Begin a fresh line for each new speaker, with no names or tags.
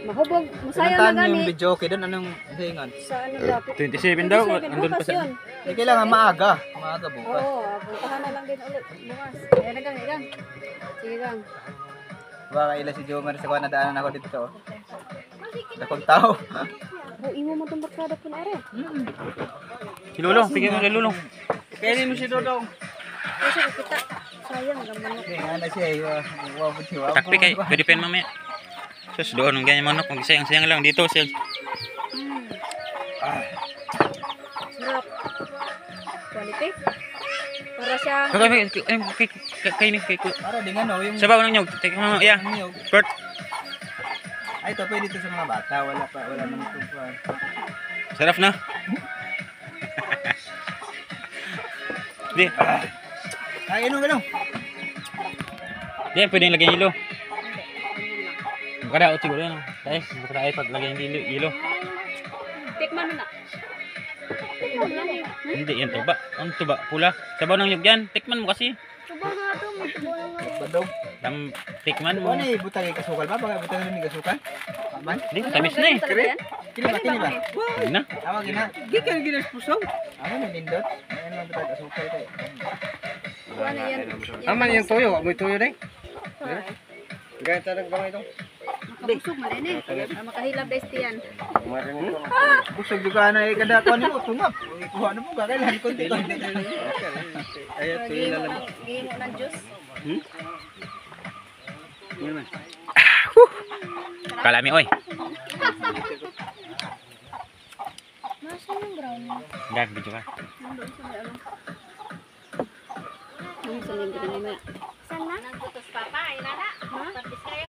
Mahubog, masayang na
Pinuntahan niyo
gani.
yung video okay doon, anong hingan?
Sa ano dapat?
27 daw, andun pa
bukas
sa...
yun.
Kailangan maaga. Maaga bukas.
Oo, puntahan na lang din ulit bukas. Ayan na gang, gang. Sige gang.
Baka ila si Jomar sa kuha na daanan ako dito. Dakong tao.
Oh, imo mo itong barkada po na rin.
Si Lulong, bigyan mo kay Lulong.
Kainin mo si Dodong.
Kasi kita, sayang ang manok.
Hindi nga na siya. Wabot siya.
Takpi kay, pwede pen mamaya. Sus, doon, ang ganyan manok, sayang-sayang lang dito siya.
Sarap. Quality. Para siya.
Kay
Para din ano yung...
sabaw ng nyog, take mo, yeah. Kurt.
Ay, ito pwede ito sa mga bata. Wala naman ito pa.
Sarap na. Di,
Ay, inom.
di, pwedeng lagyan hilo. Makadaot siguro yan. Dahil, makadaot pag lagyan hilo.
Tikman mo na. Tikman mo na.
Hindi, yan tuba. Ang tuba, pula. Sabaw ng nyog yan. Tikman mo kasi.
Tubo nga ito, may tubo na nga.
Badog.
Tikman mo.
Ano eh, butang yung kasukal ba? Baka butang yung kasukal? Aman?
Hindi, tamis na eh.
Kini ba?
Hindi na.
Tawag na. Gikan ginaspusaw. Ano na nindot? Ayun lang butang kasukal kayo.
Ano yan?
Aman yung toyo. May toyo na eh.
Gaya
talagang gamay ito.
Makabusog man eh. Makahilab guys tiyan.
Busog juga na eh. Kada kuha nimo. Tungap. Kuha na mo. Kakailan konti-konti. Ayun, tuyo na lang.
Gihingo ng juice.
Kalami, oy.
Nasaan yung brownie?
Gag, video ka.
Nandun sa may ano. Ano sa linggo na mamaya? Saan na? Nandun sa papa, inana. Ha?